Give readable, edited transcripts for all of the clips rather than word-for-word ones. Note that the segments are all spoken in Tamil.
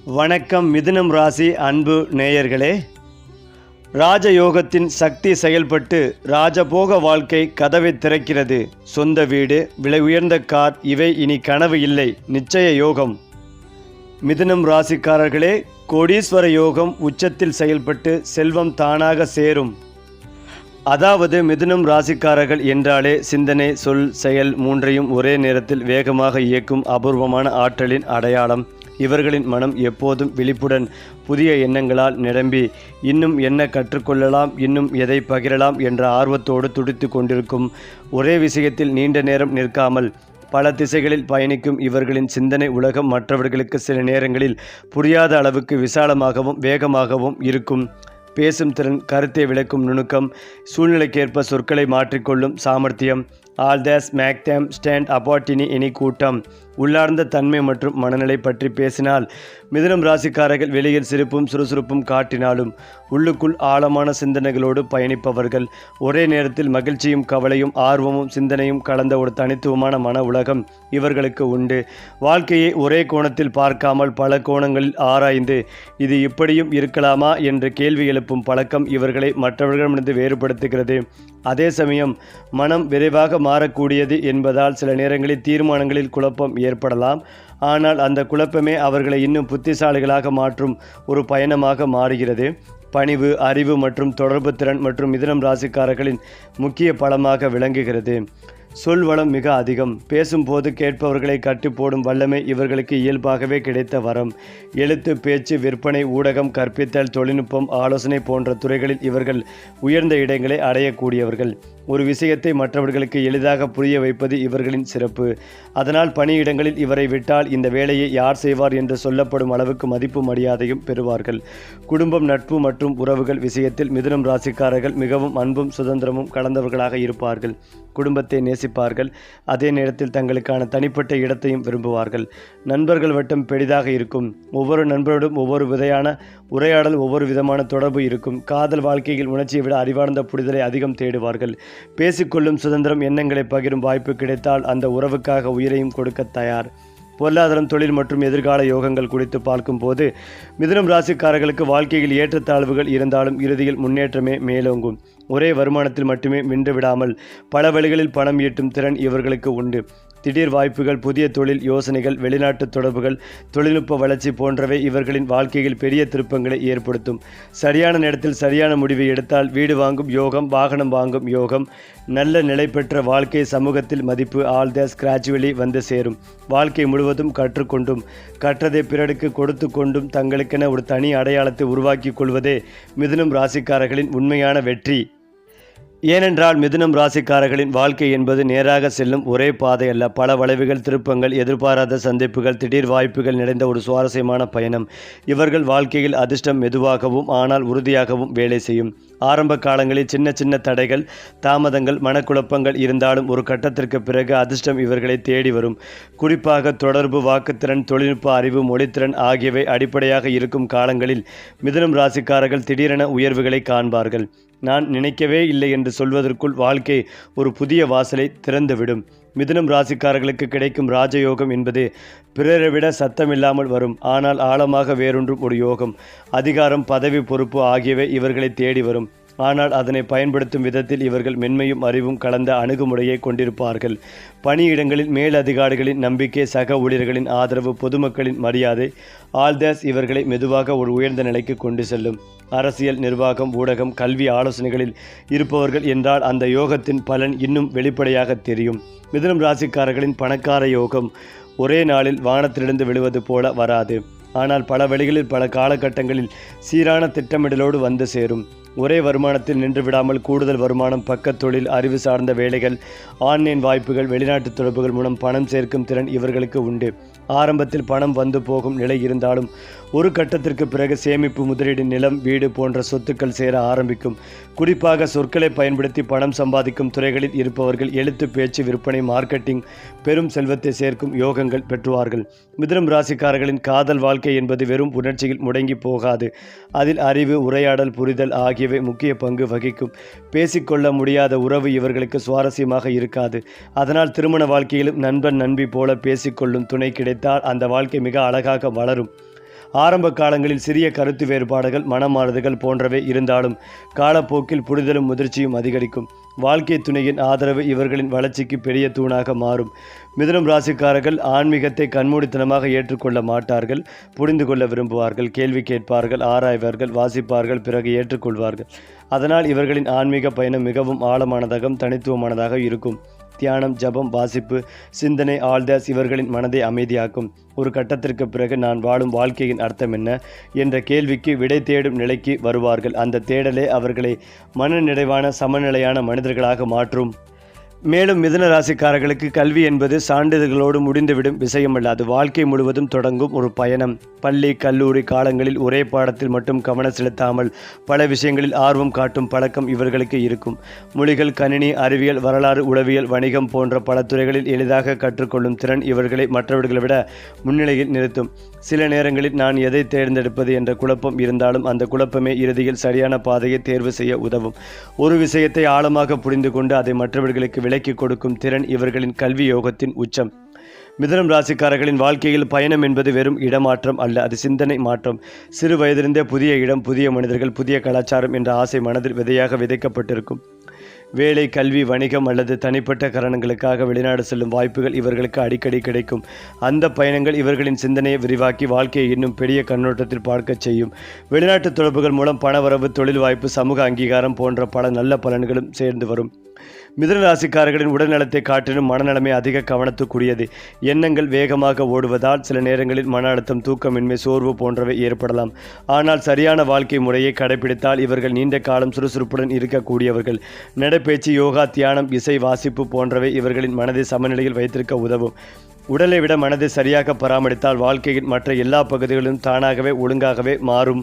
வணக்கம் மிதுனம் ராசி அன்பு நேயர்களே. ராஜயோகத்தின் சக்தி செயல்பட்டு ராஜபோக வாழ்க்கை கதவை திறக்கிறது. சொந்த வீடு, விலை உயர்ந்த கார், இவை இனி கனவு இல்லை, நிச்சய யோகம். மிதுனம் ராசிக்காரர்களே, கோடீஸ்வர யோகம் உச்சத்தில் செயல்பட்டு செல்வம் தானாக சேரும். அதாவது மிதுனம் ராசிக்காரர்கள் என்றாலே சிந்தனை, சொல், செயல் மூன்றையும் ஒரே நேரத்தில் வேகமாக இயக்கும் அபூர்வமான ஆற்றலின் அடையாளம். இவர்களின் மனம் எப்போதும் விழிப்புடன் புதிய எண்ணங்களால் நிரம்பி இன்னும் என்ன கற்றுக்கொள்ளலாம், இன்னும் எதை பகிரலாம் என்ற ஆர்வத்தோடு துடித்து கொண்டிருக்கும். ஒரே விஷயத்தில் நீண்ட நேரம் நிற்காமல் பல திசைகளில் பயணிக்கும் இவர்களின் சிந்தனை உலகம் மற்றவர்களுக்கு சில நேரங்களில் புரியாத அளவுக்கு விசாலமாகவும் வேகமாகவும் இருக்கும். பேசும் திறன், கருத்தை விளக்கும் நுணுக்கம், சூழ்நிலைக்கேற்ப சொற்களை மாற்றிக்கொள்ளும் சாமர்த்தியம், all these make them stand apart in any கூட்டம். உள்ளார்ந்த தன்மை மற்றும் மனநிலை பற்றி பேசினால் மிதுனம் ராசிக்காரர்கள் வெளியில் சிரிப்பும் சுறுசுறுப்பும் காட்டினாலும் உள்ளுக்குள் ஆழமான சிந்தனைகளோடு பயணிப்பவர்கள். ஒரே நேரத்தில் மகிழ்ச்சியும் கவலையும் ஆர்வமும் சிந்தனையும் கலந்த ஒரு தனித்துவமான மன உலகம் இவர்களுக்கு உண்டு. வாழ்க்கையை ஒரே கோணத்தில் பார்க்காமல் பல கோணங்களில் ஆராய்ந்து இது இப்படியும் இருக்கலாமா என்று கேள்வி எழுப்பும் பழக்கம் இவர்களை மற்றவர்களிடமிருந்து வேறுபடுத்துகிறது. அதே சமயம் மனம் விரைவாக மாறக்கூடியது என்பதால் சில நேரங்களில் தீர்மானங்களில் குழப்பம் ஏற்படலாம். ஆனால் அந்த குழப்பமே அவர்களை இன்னும் புத்திசாலிகளாக மாற்றும் ஒரு பயணமாக மாறுகிறது. பணிவு, அறிவு மற்றும் தொடர்பு திறன் மற்றும் மிதுனம் ராசிக்காரர்களின் முக்கிய பலமாக விளங்குகிறது. சொல் வளம் மிக அதிகம். பேசும்போது கேட்பவர்களை கட்டி போடும் வல்லமை இவர்களுக்கு இயல்பாகவே கிடைத்த வரம். எழுத்து, பேச்சு, விற்பனை, ஊடகம், கற்பித்தல், தொழில்நுட்பம், ஆலோசனை போன்ற துறைகளில் இவர்கள் உயர்ந்த இடங்களை அடையக்கூடியவர்கள். ஒரு விஷயத்தை மற்றவர்களுக்கு எளிதாக புரிய வைப்பது இவர்களின் சிறப்பு. அதனால் பணியிடங்களில் இவரை விட்டால் இந்த வேலையை யார் செய்வார் என்று சொல்லப்படும் அளவுக்கு மதிப்பு மரியாதையும் பெறுவார்கள். குடும்பம், நட்பு மற்றும் உறவுகள் விஷயத்தில் மிதுனம் ராசிக்காரர்கள் மிகவும் அன்பும் சுதந்திரமும் கலந்தவர்களாக இருப்பார்கள். குடும்பத்தை நேசிப்பார்கள். அதே நேரத்தில் தங்களுக்கான தனிப்பட்ட இடத்தையும் விரும்புவார்கள். நண்பர்கள் வட்டம் பெரிதாக இருக்கும். ஒவ்வொரு நண்பரோடும் ஒவ்வொரு விதையான உரையாடல், ஒவ்வொரு விதமான தொடர்பு இருக்கும். காதல் வாழ்க்கையில் உணர்ச்சியை விட அறிவார்ந்த புரிதலை அதிகம் தேடுவார்கள். பேசிக்கொள்ளும் சுதந்திரம், எண்ணங்களை பகிரும் வாய்ப்பு கிடைத்தால் அந்த உறவுக்காக உயிரையும் கொடுக்க தயார். பொருளாதாரம், தொழில் மற்றும் எதிர்கால யோகங்கள் குறித்து பார்க்கும்போது மிதுனம் ராசிக்காரர்களுக்கு வாழ்க்கையில் ஏற்றத்தாழ்வுகள் இருந்தாலும் இறுதியில் முன்னேற்றமே மேலோங்கும். ஒரே வருமானத்தில் மட்டுமே நின்று விடாமல் பல வழிகளில் பணம் ஈட்டும் திறன் இவர்களுக்கு உண்டு. திடீர் வாய்ப்புகள், புதிய தொழில் யோசனைகள், வெளிநாட்டு தொடர்புகள், தொழில்நுட்ப வளர்ச்சி போன்றவை இவர்களின் வாழ்க்கையில் பெரிய திருப்பங்களை ஏற்படுத்தும். சரியான நேரத்தில் சரியான முடிவை எடுத்தால் வீடு வாங்கும் யோகம், வாகனம் வாங்கும் யோகம், நல்ல நிலை பெற்ற வாழ்க்கை, சமூகத்தில் மதிப்பு, ஆல் தேஸ் கிராஜுவலி வந்து சேரும். வாழ்க்கை முழுவதும் கற்றுக்கொண்டும் கற்றதை பிறருக்கு கொடுத்து கொண்டும் தங்களுக்கென ஒரு தனி அடையாளத்தை உருவாக்கி கொள்வதே மிதுனம் ராசிக்காரர்களின் உண்மையான வெற்றி. ஏனென்றால் மிதுனம் ராசிக்காரர்களின் வாழ்க்கை என்பது நேராக செல்லும் ஒரே பாதை அல்ல. பல வளைவுகள், திருப்பங்கள், எதிர்பாராத சந்திப்புகள், திடீர் வாய்ப்புகள் நிறைந்த ஒரு சுவாரஸ்யமான பயணம். இவர்கள் வாழ்க்கையில் அதிர்ஷ்டம் மெதுவாகவும் ஆனால் உறுதியாகவும் வேலை செய்யும். ஆரம்ப காலங்களில் சின்ன சின்ன தடைகள், தாமதங்கள், மனக்குழப்பங்கள் இருந்தாலும் ஒரு கட்டத்திற்கு பிறகு அதிர்ஷ்டம் இவர்களை தேடி வரும். குறிப்பாக தொடர்பு, வாக்குத்திறன், தொழில்நுட்ப அறிவு, மொழித்திறன் ஆகியவை அடிப்படையாக இருக்கும் காலங்களில் மிதுனம் ராசிக்காரர்கள் திடீரென உயர்வுகளை காண்பார்கள். நான் நினைக்கவே இல்லை என்று சொல்வதற்குள் வாழ்க்கை ஒரு புதிய வாசலை திறந்துவிடும். மிதுனம் ராசிக்காரர்களுக்கு கிடைக்கும் ராஜயோகம் என்பது பிறரை விட சத்தமில்லாமல் வரும், ஆனால் ஆழமாக வேரூன்றும் ஒரு யோகம். அதிகாரம், பதவி, பொறுப்பு ஆகியவை இவர்களை தேடி வரும். ஆனால் அதனை பயன்படுத்தும் விதத்தில் இவர்கள் மென்மையும் அறிவும் கலந்த அணுகுமுறையை கொண்டிருப்பார்கள். பணியிடங்களில் மேல் அதிகாரிகளின் நம்பிக்கை, சக ஊழியர்களின் ஆதரவு, பொதுமக்களின் மரியாதை, ஆல் தேஸ் இவர்களை மெதுவாக ஒரு உயர்ந்த நிலைக்கு கொண்டு செல்லும். அரசியல், நிர்வாகம், ஊடகம், கல்வி ஆலோசனைகளில் இருப்பவர்கள் என்றால் அந்த யோகத்தின் பலன் இன்னும் வெளிப்படையாக தெரியும். மிதுனம் ராசிக்காரர்களின் பணக்கார யோகம் ஒரே நாளில் வானத்திலிருந்து விழுவது போல வராது. ஆனால் பல வழிகளில் பல காலகட்டங்களில் சீரான திட்டமிடலோடு வந்து சேரும். ஒரே வருமானத்தில் நின்று விடாமல் கூடுதல் வருமானம், பக்கத் தொழில், அறிவு சார்ந்த வேலைகள், ஆன்லைன் வாய்ப்புகள், வெளிநாட்டு தொடர்புகள் மூலம் பணம் சேர்க்கும் திறன் இவர்களுக்கு உண்டு. ஆரம்பத்தில் பணம் வந்து போகும் நிலை இருந்தாலும் ஒரு கட்டத்திற்கு பிறகு சேமிப்பு, முதலீடு, நிலம், வீடு போன்ற சொத்துக்கள் சேர ஆரம்பிக்கும். குறிப்பாக சொற்களை பயன்படுத்தி பணம் சம்பாதிக்கும் துறைகளில் இருப்பவர்கள் எழுத்து, பேச்சு, விற்பனை, மார்க்கெட்டிங் பெரும் செல்வத்தை சேர்க்கும் யோகங்கள் பெற்றுவார்கள். மிதுனம் ராசிக்காரர்களின் காதல் வாழ்க்கை என்பது வெறும் உணர்ச்சியில் முடங்கி போகாது. அதில் அறிவு, உரையாடல், புரிதல் ஆகியவை முக்கிய பங்கு வகிக்கும். பேசிக்கொள்ள முடியாத உறவு இவர்களுக்கு சுவாரஸ்யமாக இருக்காது. அதனால் திருமண வாழ்க்கையிலும் நண்பன், நண்பி போல பேசிக்கொள்ளும் துணை கிடைத்தால் அந்த வாழ்க்கை மிக அழகாக வளரும். ஆரம்ப காலங்களில் சிறிய கருத்து வேறுபாடுகள், மனமாறுதல்கள் போன்றவை இருந்தாலும் காலப்போக்கில் புரிதலும் முதிர்ச்சியும் அதிகரிக்கும். வாழ்க்கை துணையின் ஆதரவு இவர்களின் வளர்ச்சிக்கு பெரிய தூணாக மாறும். மிதுனம் ராசிக்காரர்கள் ஆன்மீகத்தை கண்மூடித்தனமாக ஏற்றுக்கொள்ள மாட்டார்கள். புரிந்து கொள்ள விரும்புவார்கள், கேள்வி கேட்பார்கள், ஆராய்வார்கள், வாசிப்பார்கள், பிறகு ஏற்றுக்கொள்வார்கள். அதனால் இவர்களின் ஆன்மீக பயணம் மிகவும் ஆழமானதாகவும் தனித்துவமானதாக இருக்கும். தியானம், ஜபம், வாசிப்பு, சிந்தனை, ஆழ்தாஸ் இவர்களின் மனதை அமைதியாக்கும். ஒரு கட்டத்திற்கு பிறகு நான் வாழும் வாழ்க்கையின் அர்த்தம் என்ன என்ற கேள்விக்கு விடை தேடும் நிலைக்கு வருவார்கள். அந்த தேடலே அவர்களை மனநிறைவான சமநிலையான மனிதர்களாக மாற்றும். மேலும் மிதுன ராசிக்காரர்களுக்கு கல்வி என்பது சான்றிதழ்களோடு முடிந்துவிடும் விஷயமல்ல. அது வாழ்க்கை முழுவதும் தொடங்கும் ஒரு பயணம். பள்ளி, கல்லூரி காலங்களில் ஒரே பாடத்தில் மட்டும் கவனம் செலுத்தாமல் பல விஷயங்களில் ஆர்வம் காட்டும் பழக்கம் இவர்களுக்கு இருக்கும். மொழிகள், கணினி, அறிவியல், வரலாறு, உளவியல், வணிகம் போன்ற பல துறைகளில் எளிதாக கற்றுக்கொள்ளும் திறன் இவர்களை மற்றவர்களை விட முன்னிலையில் நிறுத்தும். சில நேரங்களில் நான் எதை தேர்ந்தெடுப்பது என்ற குழப்பம் இருந்தாலும் அந்த குழப்பமே இறுதியில் சரியான பாதையை தேர்வு செய்ய உதவும். ஒரு விஷயத்தை ஆழமாக புரிந்து கொண்டு அதை மற்றவர்களுக்கு விலக்கி கொடுக்கும் திறன் இவர்களின் கல்வி யோகத்தின் உச்சம். மிதுனம் ராசிக்காரர்களின் வாழ்க்கையில் பயணம் என்பது வெறும் இடமாற்றம் அல்ல, அது சிந்தனை மாற்றம். சிறு வயதிலிருந்தே புதிய இடம், புதிய மனிதர்கள், புதிய கலாச்சாரம் என்ற ஆசை மனதில் விதையாக விதைக்கப்பட்டிருக்கும். வேலை, கல்வி, வணிகம் அல்லது தனிப்பட்ட காரணங்களுக்காக வெளிநாடு செல்லும் வாய்ப்புகள் இவர்களுக்கு அடிக்கடி கிடைக்கும். அந்த பயணங்கள் இவர்களின் சிந்தனையை விரிவாக்கி வாழ்க்கையை இன்னும் பெரிய கண்ணோட்டத்தில் பார்க்க செய்யும். வெளிநாட்டு தொடர்புகள் மூலம் பணவரவு, தொழில் வாய்ப்பு, சமூக அங்கீகாரம் போன்ற பல நல்ல பலன்களும் சேர்ந்து வரும். மிதுன ராசிக்காரர்களின் உடல்நலத்தை காட்டிலும் மனநலமே அதிக கவனத்துக்குரியது. எண்ணங்கள் வேகமாக ஓடுவதால் சில நேரங்களில் மன அழுத்தம், தூக்கமின்மை, சோர்வு போன்றவை ஏற்படலாம். ஆனால் சரியான வாழ்க்கை முறையை கடைபிடித்தால் இவர்கள் நீண்ட காலம் சுறுசுறுப்புடன் இருக்கக்கூடியவர்கள். நடைப்பயிற்சி, யோகா, தியானம், இசை, வாசிப்பு போன்றவை இவர்களின் மனதை சமநிலையில் வைத்திருக்க உதவும். உடலை விட மனதை சரியாக பராமரித்தால் வாழ்க்கையின் மற்ற எல்லா பகுதிகளிலும் தானாகவே ஒழுங்காகவே மாறும்.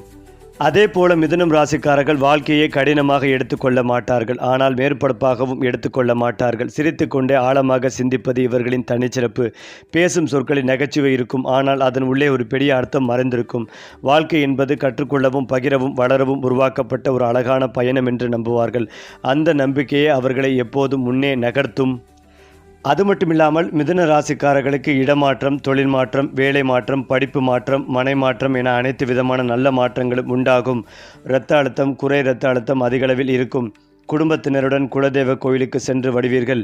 அதே போல மிதுனம் ராசிக்காரர்கள் வாழ்க்கையை கடினமாக எடுத்துக்கொள்ள மாட்டார்கள், ஆனால் மேற்பரப்பாகவும் எடுத்துக்கொள்ள மாட்டார்கள். சிரித்துக்கொண்டே ஆழமாக சிந்திப்பது இவர்களின் தனிச்சிறப்பு. பேசும் சொற்களில் நகைச்சுவை இருக்கும், ஆனால் அதன் உள்ளே ஒரு பெரிய அர்த்தம் மறைந்திருக்கும். வாழ்க்கை என்பது கற்றுக்கொள்ளவும் பகிரவும் வளரவும் உருவாக்கப்பட்ட ஒரு அழகான பயணம் என்று நம்புவார்கள். அந்த நம்பிக்கையே அவர்களை எப்போதும் முன்னே நகர்த்தும். அது மட்டுமில்லாமல் மிதுன ராசிக்காரர்களுக்கு இடமாற்றம், தொழில் மாற்றம், வேலை மாற்றம், படிப்பு மாற்றம், மனை மாற்றம் என அனைத்து விதமான நல்ல மாற்றங்களும் உண்டாகும். இரத்த அழுத்தம், குறை இரத்த அழுத்தம் அதிகளவில் இருக்கும். குடும்பத்தினருடன் குலதெய்வ கோயிலுக்கு சென்று வருவீர்கள்.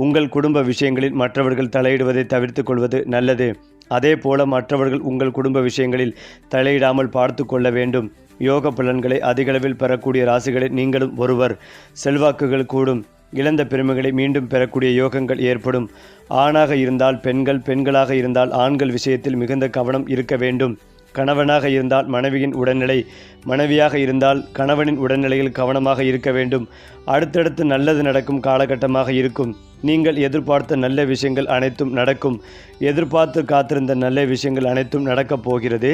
உங்கள் குடும்ப விஷயங்களில் மற்றவர்கள் தலையிடுவதை தவிர்த்து கொள்வது நல்லது. அதே போல மற்றவர்கள் உங்கள் குடும்ப விஷயங்களில் தலையிடாமல் பார்த்து கொள்ள வேண்டும். யோக பலன்களை அதிகளவில் பெறக்கூடிய ராசிகளில் நீங்களும் ஒருவர். செல்வாக்குகள் கூடும். இழந்த பெருமைகளை மீண்டும் பெறக்கூடிய யோகங்கள் ஏற்படும். ஆணாக இருந்தால் பெண்கள், பெண்களாக இருந்தால் ஆண்கள் விஷயத்தில் மிகுந்த கவனம் இருக்க வேண்டும். கணவனாக இருந்தால் மனைவியின் உடல்நிலை, மனைவியாக இருந்தால் கணவனின் உடல்நிலையில் கவனமாக இருக்க வேண்டும். அடுத்தடுத்து நல்லது நடக்கும் காலகட்டமாக இருக்கும். நீங்கள் எதிர்பார்த்த நல்ல விஷயங்கள் அனைத்தும் நடக்கும். எதிர்பார்த்து காத்திருந்த நல்ல விஷயங்கள் அனைத்தும் நடக்கப் போகிறது.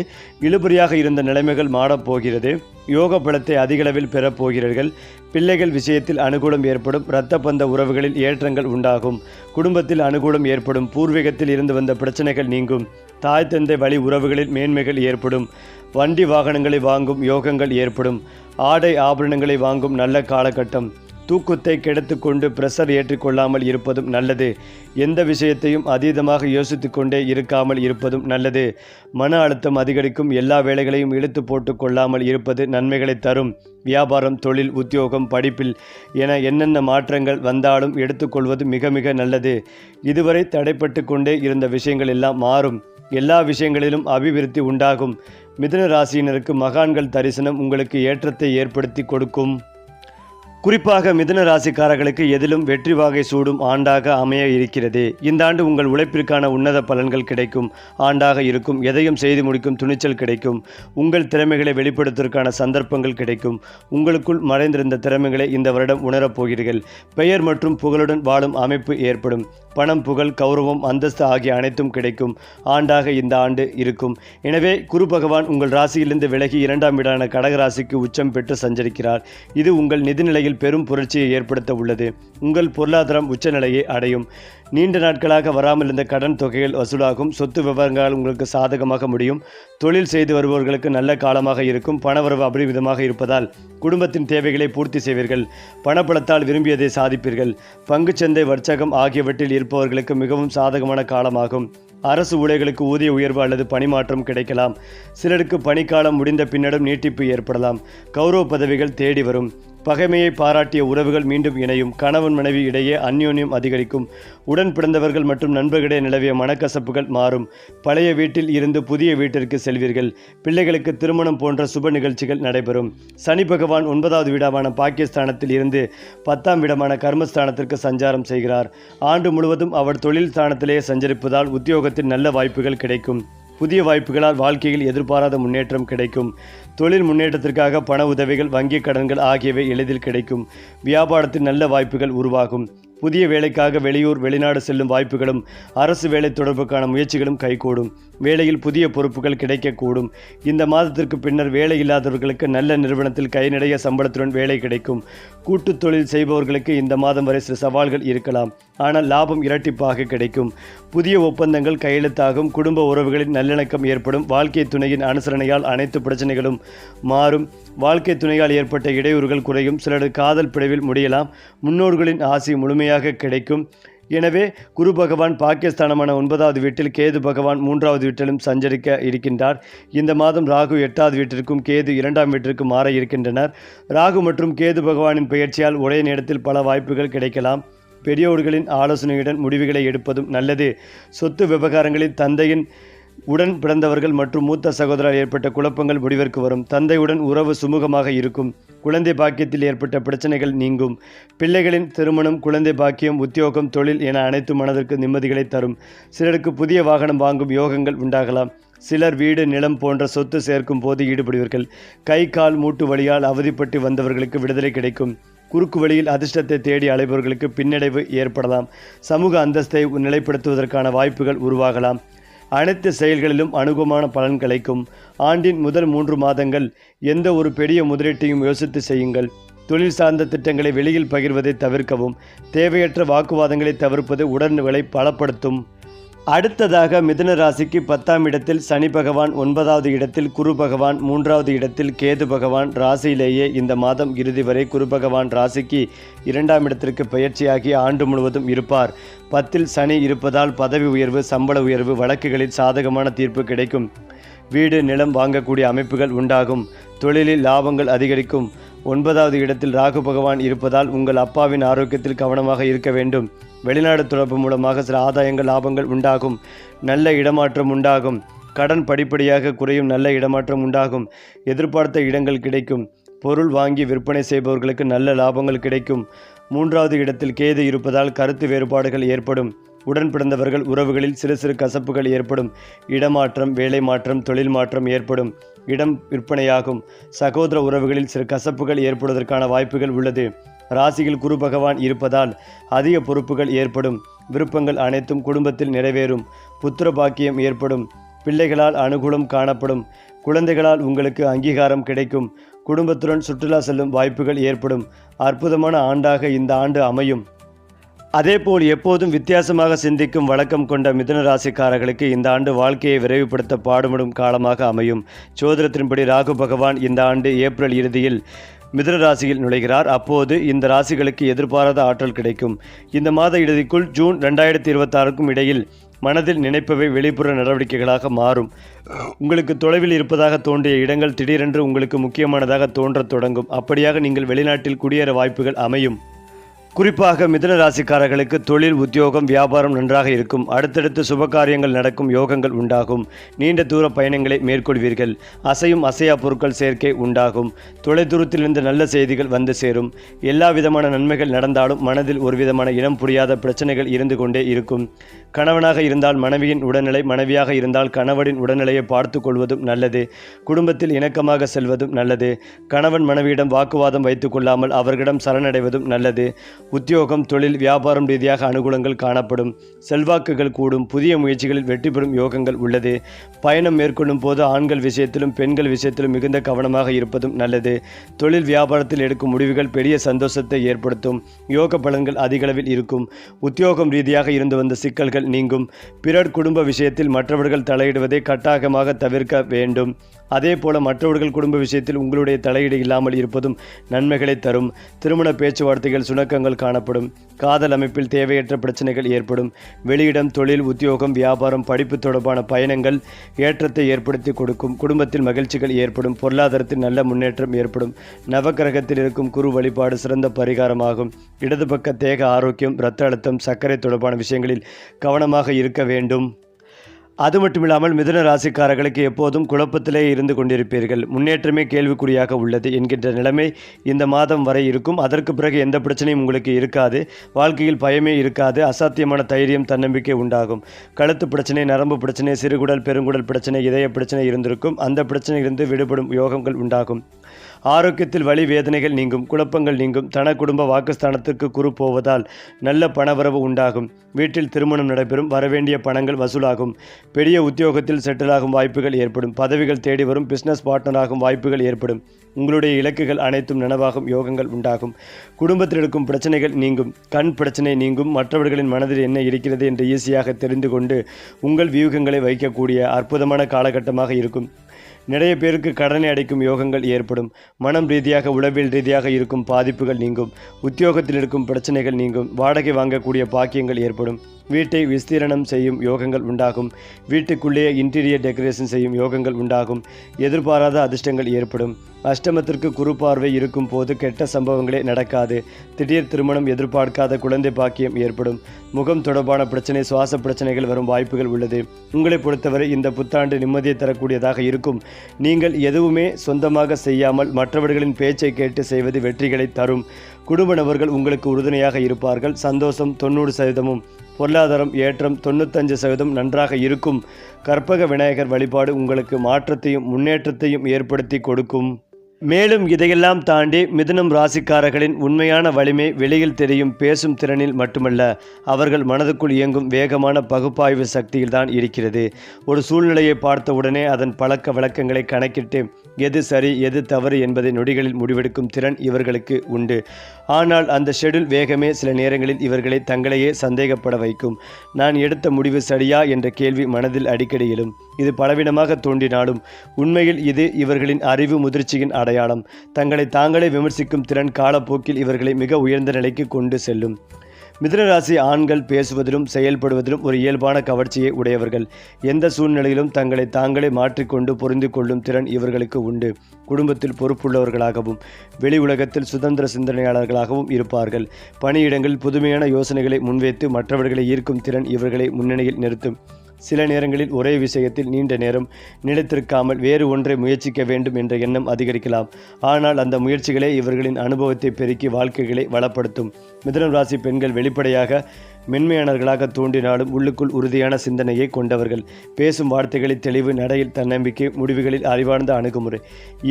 இழுபறியாக இருந்த நிலைமைகள் மாறப்போகிறது. யோக பலத்தை அதிகளவில் பெறப்போகிறீர்கள். பிள்ளைகள் விஷயத்தில் அனுகூலம் ஏற்படும். இரத்த பந்த உறவுகளில் ஏற்றங்கள் உண்டாகும். குடும்பத்தில் அனுகூலம் ஏற்படும். பூர்வீகத்தில் இருந்து வந்த பிரச்சனைகள் நீங்கும். தாய் தந்தை வழி உறவுகளில் மேன்மைகள் ஏற்படும். வண்டி வாகனங்களை வாங்கும் யோகங்கள் ஏற்படும். ஆடை ஆபரணங்களை வாங்கும் நல்ல காலகட்டம். தூக்கத்தை கெடுத்து கொண்டு பிரஷர் ஏற்றிக்கொள்ளாமல் இருப்பதும் நல்லது. எந்த விஷயத்தையும் அதீதமாக யோசித்து கொண்டே இருக்காமல் இருப்பதும் நல்லது. மன அழுத்தம் அதிகரிக்கும். எல்லா வேலைகளையும் இழுத்து போட்டு கொள்ளாமல் இருப்பது நன்மைகளை தரும். வியாபாரம், தொழில், உத்தியோகம், படிப்பில் என என்னென்ன மாற்றங்கள் வந்தாலும் எடுத்துக்கொள்வது மிக மிக நல்லது. இதுவரை தடைப்பட்டு கொண்டே இருந்த விஷயங்கள் எல்லாம் மாறும். எல்லா விஷயங்களிலும் அபிவிருத்தி உண்டாகும். மிதுன ராசியினருக்கு மகான்கள் தரிசனம் உங்களுக்கு ஏற்றத்தை ஏற்படுத்தி கொடுக்கும். குறிப்பாக மிதுன ராசிக்காரர்களுக்கு எதிலும் வெற்றி வாகை சூடும் ஆண்டாக அமைய இருக்கிறது. இந்த ஆண்டு உங்கள் உழைப்பிற்கான உன்னத பலன்கள் கிடைக்கும் ஆண்டாக இருக்கும். எதையும் செய்து முடிக்கும் துணிச்சல் கிடைக்கும். உங்கள் திறமைகளை வெளிப்படுத்துவதற்கான சந்தர்ப்பங்கள் கிடைக்கும். உங்களுக்குள் மறைந்திருந்த திறமைகளை இந்த வருடம் உணரப் போகிறீர்கள். பெயர் மற்றும் புகழுடன் வாழும் அமைப்பு ஏற்படும். பணம், புகழ், கௌரவம், அந்தஸ்து ஆகிய அனைத்தும் கிடைக்கும் ஆண்டாக இந்த ஆண்டு இருக்கும். எனவே குரு பகவான் உங்கள் ராசியிலிருந்து விலகி 2ஆம் வீடான கடக ராசிக்கு உச்சம் பெற்று சஞ்சரிக்கிறார். இது உங்கள் நிதிநிலையில் பெரும் புரட்சியை ஏற்படுத்த உள்ளது. உங்கள் பொருளாதாரம் உச்சநிலையை அடையும். நீண்ட நாட்களாக வராமல் இருந்த கடன் தொகைகள் வசூலாகும். சொத்து விவகாரங்கள் உங்களுக்கு சாதகமாக முடியும். தொழில் செய்து வருபவர்களுக்கு நல்ல காலமாக இருக்கும். பணவரவு அபரிமிதமாக இருப்பதால் குடும்பத்தின் தேவைகளை பூர்த்தி செய்வீர்கள். பணப்பலத்தால் விரும்பியதை சாதிப்பீர்கள். பங்குச்சந்தை, வர்த்தகம் ஆகியவற்றில் இருப்பவர்களுக்கு மிகவும் சாதகமான காலமாகும். அரசு ஊழியர்களுக்கு ஊதிய உயர்வு அல்லது பணிமாற்றம் கிடைக்கலாம். சிலருக்கு பணிக்காலம் முடிந்த பின்னரும் நீட்டிப்பு ஏற்படலாம். கௌரவ பதவிகள் தேடி வரும். பகைமையை பாராட்டிய உறவுகள் மீண்டும் இணையும். கணவன் மனைவி இடையே அந்யோன்யம் அதிகரிக்கும். உடன் பிறந்தவர்கள் மற்றும் நண்பர்களிடையே நிலவிய மனக்கசப்புகள் மாறும். பழைய வீட்டில் இருந்து புதிய வீட்டிற்கு செல்வீர்கள். பிள்ளைகளுக்கு திருமணம் போன்ற சுப நிகழ்ச்சிகள் நடைபெறும். சனி பகவான் 9வது வீடான பாக்கியஸ்தானத்தில் இருந்து 10ஆம் வீடமான கர்மஸ்தானத்திற்கு சஞ்சாரம் செய்கிறார். ஆண்டு முழுவதும் அவர் தொழில் ஸ்தானத்திலேயே சஞ்சரிப்பதால் உத்தியோகத்தில் நல்ல வாய்ப்புகள் கிடைக்கும். புதிய வாய்ப்புகளால் வாழ்க்கையில் எதிர்பாராத முன்னேற்றம் கிடைக்கும். தொழில் முன்னேற்றத்திற்காக பண உதவிகள், வங்கிக் கடன்கள் ஆகியவை எளிதில் கிடைக்கும். வியாபாரத்தில் நல்ல வாய்ப்புகள் உருவாகும். புதிய வேலைக்காக வெளியூர் வெளிநாடு செல்லும் வாய்ப்புகளும் அரசு வேலை தொடர்புக்கான முயற்சிகளும் கைகூடும். வேலையில் புதிய பொறுப்புகள் கிடைக்கக்கூடும். இந்த மாதத்திற்கு பின்னர் வேலை இல்லாதவர்களுக்கு நல்ல நிறுவனத்தில் கை நிறைய சம்பளத்துடன் வேலை கிடைக்கும். கூட்டுத் தொழில் செய்பவர்களுக்கு இந்த மாதம் வரை சில சவால்கள் இருக்கலாம். ஆனால் லாபம் இரட்டிப்பாக கிடைக்கும். புதிய ஒப்பந்தங்கள் கையெழுத்தாகும். குடும்ப உறவுகளில் நல்லிணக்கம் ஏற்படும். வாழ்க்கை துணையின் அனுசரணையால் அனைத்து பிரச்சனைகளும் மாறும். வாழ்க்கை துணையால் ஏற்பட்ட இடையூறுகள் குறையும். சிலர் காதல் பிளவில் முடியலாம். முன்னோர்களின் ஆசி முழுமையாக கிடைக்கும். எனவே குரு பகவான் பாக்கியஸ்தானமான 9வது வீட்டில், கேது பகவான் 3வது வீட்டிலும் சஞ்சரிக்க இருக்கின்றார். இந்த மாதம் ராகு 8வது வீட்டிற்கும் கேது 2ஆம் வீட்டிற்கும் மாற இருக்கின்றனர். ராகு மற்றும் கேது பகவானின் பெயர்ச்சியால் ஒரே நேரத்தில் பல வாய்ப்புகள் கிடைக்கலாம். பெரியோர்களின் ஆலோசனையுடன் முடிவுகளை எடுப்பதும் நல்லது. சொத்து விவகாரங்களில் தந்தையின் உடன் பிறந்தவர்கள் மற்றும் மூத்த சகோதரர் ஏற்பட்ட குழப்பங்கள் முடிவிற்கு வரும். தந்தையுடன் உறவு சுமூகமாக இருக்கும். குழந்தை பாக்கியத்தில் ஏற்பட்ட பிரச்சனைகள் நீங்கும். பிள்ளைகளின் திருமணம், குழந்தை பாக்கியம், உத்தியோகம், தொழில் என அனைத்து மனதிற்கு நிம்மதிகளை தரும். சிலருக்கு புதிய வாகனம் வாங்கும் யோகங்கள் உண்டாகலாம். சிலர் வீடு, நிலம் போன்ற சொத்து சேர்க்கும் போது ஈடுபடுவீர்கள். கை கால் மூட்டு வலியால் அவதிப்பட்டு வந்தவர்களுக்கு விடுதலை கிடைக்கும். குறுக்கு வழியில் அதிர்ஷ்டத்தை தேடி அலைபவர்களுக்கு பின்னடைவு ஏற்படலாம். சமூக அந்தஸ்தை நிலைப்படுத்துவதற்கான வாய்ப்புகள் உருவாகலாம். அனைத்து செயல்களிலும் அனுகூலமான பலன் கிடைக்கும். ஆண்டின் முதல் 3 மாதங்கள் எந்த ஒரு பெரிய முதலீட்டையும் யோசித்து செய்யுங்கள். தொழில் சார்ந்த திட்டங்களை வெளியில் பகிர்வதை தவிர்க்கவும். தேவையற்ற வாக்குவாதங்களை தவிர்ப்பது உடல்நிலை பலப்படுத்தும். அடுத்ததாக மிதுன ராசிக்கு 10ஆம் இடத்தில் சனி பகவான், 9வது இடத்தில் குரு பகவான், 3வது இடத்தில் கேது பகவான். ராசியிலேயே இந்த மாதம் இறுதி வரை குரு பகவான் ராசிக்கு 2ஆம் இடத்திற்கு பயிற்சியாகி ஆண்டு முழுவதும் இருப்பார். 10ல் சனி இருப்பதால் பதவி உயர்வு, சம்பள உயர்வு, வழக்குகளில் சாதகமான தீர்ப்பு கிடைக்கும். வீடு, நிலம் வாங்கக்கூடிய அமைப்புகள் உண்டாகும். தொழிலில் லாபங்கள் அதிகரிக்கும். 9வது இடத்தில் ராகு பகவான் இருப்பதால் உங்கள் அப்பாவின் ஆரோக்கியத்தில் கவனமாக இருக்க வேண்டும். வெளிநாடு தொடர்பு மூலமாக சில ஆதாயங்கள், லாபங்கள் உண்டாகும். நல்ல இடமாற்றம் உண்டாகும். கடன் படிப்படியாக குறையும். நல்ல இடமாற்றம் உண்டாகும். எதிர்பார்த்த இடங்கள் கிடைக்கும். பொருள் வாங்கி விற்பனை செய்பவர்களுக்கு நல்ல லாபங்கள் கிடைக்கும். 3வது இடத்தில் கேது இருப்பதால் கருத்து வேறுபாடுகள் ஏற்படும். உடன் பிறந்தவர்கள் உறவுகளில் சிறு சிறு கசப்புகள் ஏற்படும். இடமாற்றம், வேலை மாற்றம், தொழில் மாற்றம் ஏற்படும். இடம் விற்பனையாகும். சகோதர உறவுகளில் சில கசப்புகள் ஏற்படுவதற்கான வாய்ப்புகள் உள்ளது. ராசியில் குரு பகவான் இருப்பதால் அதிக பொறுப்புகள் ஏற்படும். விருப்பங்கள் அனைத்தும் குடும்பத்தில் நிறைவேறும். புத்திர பாக்கியம் ஏற்படும். பிள்ளைகளால் அனுகூலம் காணப்படும். குழந்தைகளால் உங்களுக்கு அங்கீகாரம் கிடைக்கும். குடும்பத்துடன் சுற்றுலா செல்லும் வாய்ப்புகள் ஏற்படும். அற்புதமான ஆண்டாக இந்த ஆண்டு அமையும். அதேபோல் எப்போதும் வித்தியாசமாக சிந்திக்கும் வழக்கம் கொண்ட மிதுன ராசிக்காரர்களுக்கு இந்த ஆண்டு வாழ்க்கையை விரைவுபடுத்த பாடுபடும் காலமாக அமையும். ஜோதிடத்தின்படி ராகு பகவான் இந்த ஆண்டு ஏப்ரல் இறுதியில் மிதுன ராசியில் நுழைகிறார். அப்போது இந்த ராசிகளுக்கு எதிர்பாராத ஆற்றல் கிடைக்கும். இந்த மாத இறுதிக்குள் ஜூன் 2026க்கும் இடையில் மனதில் நினைப்பவை வெளிப்புற நடவடிக்கைகளாக மாறும். உங்களுக்கு தொலைவில் இருப்பதாக தோன்றிய இடங்கள் திடீரென்று உங்களுக்கு முக்கியமானதாக தோன்றத் தொடங்கும். அப்படியாக நீங்கள் வெளிநாட்டில் குடியேற வாய்ப்புகள் அமையும். குறிப்பாக மிதுன ராசிக்காரர்களுக்கு தொழில், உத்தியோகம், வியாபாரம் நன்றாக இருக்கும். அடுத்தடுத்து சுபகாரியங்கள் நடக்கும் யோகங்கள் உண்டாகும். நீண்ட தூர பயணங்களை மேற்கொள்வீர்கள். அசையும் அசையா பொருட்கள் சேர்க்கை உண்டாகும். தொலைதூரத்திலிருந்து நல்ல செய்திகள் வந்து சேரும். எல்லா விதமான நன்மைகள் நடந்தாலும் மனதில் ஒரு விதமான இனம் புரியாத பிரச்சனைகள் இருந்து கொண்டே இருக்கும். கணவனாக இருந்தால் மனைவியின் உடல்நிலை, மனைவியாக இருந்தால் கணவனின் உடல்நிலையை பார்த்து கொள்வதும் நல்லது. குடும்பத்தில் இணக்கமாக செல்வதும் நல்லது. கணவன் மனைவியிடம் வாக்குவாதம் வைத்துக் கொள்ளாமல் அவர்களிடம் சரணடைவதும் நல்லது. உத்தியோகம், தொழில், வியாபாரம் ரீதியாக அனுகூலங்கள் காணப்படும். செல்வாக்குகள் கூடும். புதிய முயற்சிகளில் வெற்றி பெறும் யோகங்கள் உள்ளது. பயணம் மேற்கொள்ளும் போது ஆண்கள் விஷயத்திலும் பெண்கள் விஷயத்திலும் மிகுந்த கவனமாக இருப்பதும் நல்லது. தொழில் வியாபாரத்தில் எடுக்கும் முடிவுகள் பெரிய சந்தோஷத்தை ஏற்படுத்தும். யோக பலன்கள் அதிகளவில் இருக்கும். உத்தியோகம் ரீதியாக இருந்து வந்த சிக்கல்கள் நீங்கும். பிறர் குடும்ப விஷயத்தில் மற்றவர்கள் தலையிடுவதை கட்டாயமாக தவிர்க்க வேண்டும். அதேபோல மற்றவர்கள் குடும்ப விஷயத்தில் உங்களுடைய தலையீடு இல்லாமல் இருப்பதும் நன்மைகளை தரும். திருமண பேச்சுவார்த்தைகள் சுணக்கங்கள் காணப்படும். காதல் அமைப்பில் தேவையற்ற பிரச்சனைகள் ஏற்படும். வெளியிடம், தொழில், உத்தியோகம், வியாபாரம், படிப்பு தொடர்பான பயணங்கள் ஏற்றத்தை ஏற்படுத்தி கொடுக்கும். குடும்பத்தில் மகிழ்ச்சிகள் ஏற்படும். பொருளாதாரத்தில் நல்ல முன்னேற்றம் ஏற்படும். நவக்கிரகத்தில் இருக்கும் குரு வழிபாடு சிறந்த பரிகாரமாகும். இடது பக்க தேக ஆரோக்கியம், இரத்த அழுத்தம், சர்க்கரை தொடர்பான விஷயங்களில் கவனமாக இருக்க வேண்டும். அது மட்டுமில்லாமல் மிதுன ராசிக்காரர்களுக்கு எப்போதும் குழப்பத்திலே இருந்து கொண்டிருப்பீர்கள். முன்னேற்றமே கேள்விக்குறியாக உள்ளது என்கின்ற நிலைமை இந்த மாதம் வரை இருக்கும். அதற்கு பிறகு எந்த பிரச்சனையும் உங்களுக்கு இருக்காது. வாழ்க்கையில் பயமே இருக்காது. அசாத்தியமான தைரியம், தன்னம்பிக்கை உண்டாகும். கழுத்து பிரச்சனை, நரம்பு பிரச்சனை, சிறுகுடல், பெருங்குடல் பிரச்சனை, இதய பிரச்சனை இருந்திருக்கும். அந்த பிரச்சனையிலிருந்து விடுபடும் யோகங்கள் உண்டாகும். ஆரோக்கியத்தில் வலி வேதனைகள் நீங்கும். குழப்பங்கள் நீங்கும். தன குடும்ப வாக்குஸ்தானத்திற்கு குரு போவதால் நல்ல பணவரவு உண்டாகும். வீட்டில் திருமணம் நடைபெறும். வரவேண்டிய பணங்கள் வசூலாகும். பெரிய உத்தியோகத்தில் செட்டிலாகும் வாய்ப்புகள் ஏற்படும். பதவிகள் தேடி வரும். பிஸ்னஸ் பார்ட்னராகும் வாய்ப்புகள் ஏற்படும். உங்களுடைய இலக்குகள் அனைத்தும் நனவாகும். யோகங்கள் உண்டாகும். குடும்பத்தில் இருக்கும் பிரச்சனைகள் நீங்கும். கண் பிரச்சனை நீங்கும். மற்றவர்களின் மனதில் என்ன இருக்கிறது என்று ஈஸியாக தெரிந்து கொண்டு உங்கள் வியூகங்களை வைக்கக்கூடிய அற்புதமான காலகட்டமாக இருக்கும். நிறைய பேருக்கு கடனை அடைக்கும் யோகங்கள் ஏற்படும். மனம் ரீதியாக, உளவியல் ரீதியாக இருக்கும் பாதிப்புகள் நீங்கும். உத்தியோகத்தில் இருக்கும் பிரச்சனைகள் நீங்கும். வாடகை வாங்கக்கூடிய பாக்கியங்கள் ஏற்படும். வீட்டை விஸ்தீரணம் செய்யும் யோகங்கள் உண்டாகும். வீட்டுக்குள்ளேயே இன்டீரியர் டெக்கரேஷன் செய்யும் யோகங்கள் உண்டாகும். எதிர்பாராத அதிர்ஷ்டங்கள் ஏற்படும். அஷ்டமத்திற்கு குரு பார்வை இருக்கும் போது கெட்ட சம்பவங்களே நடக்காது. திடீர் திருமணம், எதிர்பார்க்காத குழந்தை பாக்கியம் ஏற்படும். முகம் தொடர்பான பிரச்சனை, சுவாச பிரச்சனைகள் வரும் வாய்ப்புகள் உள்ளது. உங்களை பொறுத்தவரை இந்த புத்தாண்டு நிம்மதியை தரக்கூடியதாக இருக்கும். நீங்கள் எதுவுமே சொந்தமாக செய்யாமல் மற்றவர்களின் பேச்சை கேட்டு செய்வது வெற்றிகளை தரும். குடும்ப நபர்கள் உங்களுக்கு உறுதுணையாக இருப்பார்கள். சந்தோஷம் 90%, பொருளாதாரம் ஏற்றம் 95% நன்றாக இருக்கும். கற்பக விநாயகர் வழிபாடு உங்களுக்கு மாற்றத்தையும் முன்னேற்றத்தையும் ஏற்படுத்தி கொடுக்கும். மேலும் இதையெல்லாம் தாண்டி மிதுனம் ராசிக்காரர்களின் உண்மையான வலிமை வெளியில் தெரியும் பேசும் திறனில் மட்டுமல்ல, அவர்கள் மனதுக்குள் இயங்கும் வேகமான பகுப்பாய்வு சக்தியில்தான் இருக்கிறது. ஒரு சூழ்நிலையை பார்த்த உடனே அதன் பழக்க வழக்கங்களை கணக்கிட்டு எது சரி எது தவறு என்பதை நொடிகளில் முடிவெடுக்கும் திறன் இவர்களுக்கு உண்டு. ஆனால் அந்த ஷெட்யூல் வேகமே சில நேரங்களில் இவர்களை தங்களையே சந்தேகப்பட வைக்கும். நான் எடுத்த முடிவு சரியா என்ற கேள்வி மனதில் அடிக்கடி எழும். இது பலவீனமாக தோன்றினாலும் உண்மையில் இது இவர்களின் அறிவு முதிர்ச்சியின் அடையாளம். தங்களை தாங்களே விமர்சிக்கும் திறன் காலப்போக்கில் இவர்களை மிக உயர்ந்த நிலைக்கு கொண்டு செல்லும். மிதுனராசி ஆண்கள் பேசுவதிலும் செயல்படுவதிலும் ஒரு இயல்பான கவர்ச்சியை உடையவர்கள். எந்த சூழ்நிலையிலும் தங்களை தாங்களே மாற்றிக்கொண்டு புரிந்து கொள்ளும் திறன் இவர்களுக்கு உண்டு. குடும்பத்தில் பொறுப்புள்ளவர்களாகவும் வெளி உலகத்தில் சுதந்திர சிந்தனையாளர்களாகவும் இருப்பார்கள். பணியிடங்களில் புதுமையான யோசனைகளை முன்வைத்து மற்றவர்களை ஈர்க்கும் திறன் இவர்களை முன்னணியில் நிறுத்தும். சில நேரங்களில் ஒரே விஷயத்தில் நீண்ட நேரம் நிலைத்திருக்காமல் வேறு ஒன்றை முயற்சிக்க வேண்டும் என்ற எண்ணம் அதிகரிக்கலாம். ஆனால் அந்த முயற்சிகளே இவர்களின் அனுபவத்தை பெருக்கி வாழ்க்கைகளை வளப்படுத்தும். மிதுனம் ராசி பெண்கள் வெளிப்படையாக மென்மையானவர்களாக தோன்றினாலும் உள்ளுக்குள் உறுதியான சிந்தனையை கொண்டவர்கள். பேசும் வார்த்தைகளில் தெளிவு, நடையில் தன்னம்பிக்கை, முடிவுகளில் அறிவார்ந்த அணுகுமுறை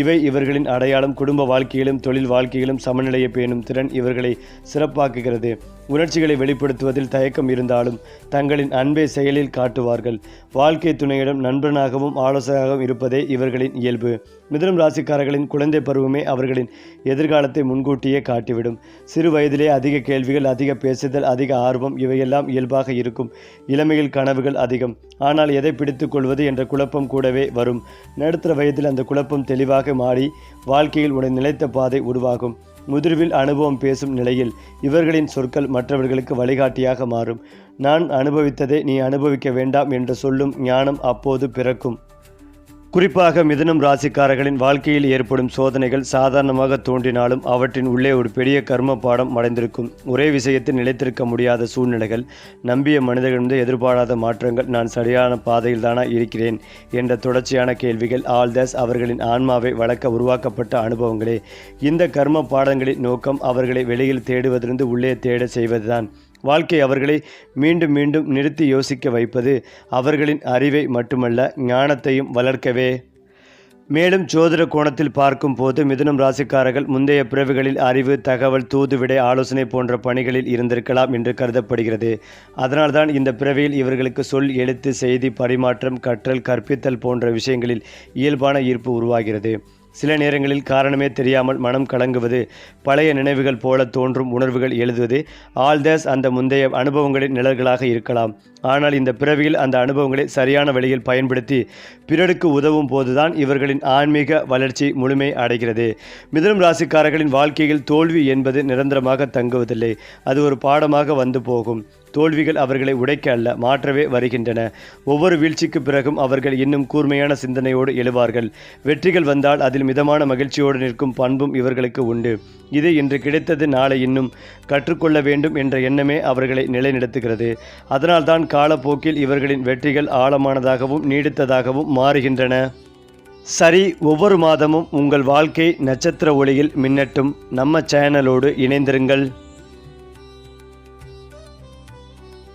இவை இவர்களின் அடையாளம். குடும்ப வாழ்க்கையிலும் தொழில் வாழ்க்கையிலும் சமநிலையை பேணும் திறன் இவர்களை சிறப்பாக்குகிறது. உணர்ச்சிகளை வெளிப்படுத்துவதில் தயக்கம் இருந்தாலும் தங்களின் அன்பை செயலில் காட்டுவார்கள். வாழ்க்கை துணையிடம் நண்பனாகவும் ஆலோசகராகவும் இருப்பதே இவர்களின் இயல்பு. மிதுனம் ராசிக்காரர்களின் குழந்தை பருவமே அவர்களின் எதிர்காலத்தை முன்கூட்டியே காட்டிவிடும். சிறு வயதிலே அதிக கேள்விகள், அதிக பேசுதல், அதிக ஆர்வம் இவையெல்லாம் இயல்பாக இருக்கும். இளமையில் கனவுகள் அதிகம். ஆனால் எதை பிடித்து கொள்வது என்ற குழப்பம் கூடவே வரும். நடுத்தர வயதில் அந்த குழப்பம் தெளிவாக மாறி வாழ்க்கையில் ஒரு நிலைத்த பாதை உருவாகும். முதிர்வில் அனுபவம் பேசும் நிலையில் இவர்களின் சொற்கள் மற்றவர்களுக்கு வழிகாட்டியாக மாறும். நான் அனுபவித்ததை நீ அனுபவிக்க வேண்டாம் என்று சொல்லும் ஞானம் அப்போது பிறக்கும். குறிப்பாக மிதுனம் ராசிக்காரர்களின் வாழ்க்கையில் ஏற்படும் சோதனைகள் சாதாரணமாக தோன்றினாலும் அவற்றின் உள்ளே ஒரு பெரிய கர்ம பாடம் மறைந்திருக்கும். ஒரே விஷயத்தில் நிலைத்திருக்க முடியாத சூழ்நிலைகள், நம்பிய மனிதர்களிடம் எதிர்பாராத மாற்றங்கள், நான் சரியான பாதையில் தானா இருக்கிறேன் என்ற தொடர்ச்சியான கேள்விகள், ஆல்தஸ் அவர்களின் ஆன்மாவை வளர்க்க உருவாக்கப்பட்ட அனுபவங்களே. இந்த கர்ம பாடங்களின் நோக்கம் அவர்களை வெளியில் தேடுவதிலிருந்து உள்ளே தேட செய்வதுதான். வாழ்க்கை அவர்களை மீண்டும் மீண்டும் நிறுத்தி யோசிக்க வைப்பது. அவர்களின் அறிவை மட்டுமல்ல, ஞானத்தையும் வளர்க்கவே. மேலும் ஜோதிட கோணத்தில் பார்க்கும் போது மிதுனம் ராசிக்காரர்கள் முந்தைய பிறவிகளில் அறிவு, தகவல், தூதுவிடை, ஆலோசனை போன்ற பணிகளில் இருந்திருக்கலாம் என்று கருதப்படுகிறது. அதனால்தான் இந்த பிறவியில் இவர்களுக்கு சொல், எழுத்து, செய்தி பரிமாற்றம், கற்றல், கற்பித்தல் போன்ற விஷயங்களில் இயல்பான ஈர்ப்பு உருவாகிறது. சில நேரங்களில் காரணமே தெரியாமல் மனம் கலங்குவது, பழைய நினைவுகள் போல தோன்றும் உணர்வுகள் எழுதுவது, ஆல்தஸ் அந்த முந்தைய அனுபவங்களின் நிழல்களாக இருக்கலாம். ஆனால் இந்த பிறவியில் அந்த அனுபவங்களை சரியான வழியில் பயன்படுத்தி பிறருக்கு உதவும் போதுதான் இவர்களின் ஆன்மீக வளர்ச்சி முழுமை அடைகிறது. மிதுனம் ராசிக்காரர்களின் வாழ்க்கையில் தோல்வி என்பது நிரந்தரமாக தங்குவதில்லை. அது ஒரு பாடமாக வந்து போகும். தோல்விகள் அவர்களை உடைக்க அல்ல, மாற்றவே வருகின்றன. ஒவ்வொரு வீழ்ச்சிக்கு பிறகும் அவர்கள் இன்னும் கூர்மையான சிந்தனையோடு எழுவார்கள். வெற்றிகள் வந்தால் அதில் மிதமான மகிழ்ச்சியோடு நிற்கும் பண்பும் இவர்களுக்கு உண்டு. இது இன்று கிடைத்தது நாளை இன்னும் கற்றுக்கொள்ள வேண்டும் என்ற எண்ணமே அவர்களை நிலைநிறுத்துகிறது. அதனால்தான் காலப்போக்கில் இவர்களின் வெற்றிகள் ஆழமானதாகவும் நீடித்ததாகவும் மாறுகின்றன. சரி, ஒவ்வொரு மாதமும் உங்கள் வாழ்க்கை நட்சத்திர ஒளியில் மின்னட்டும். நம்ம சேனலோடு இணைந்திருங்கள்.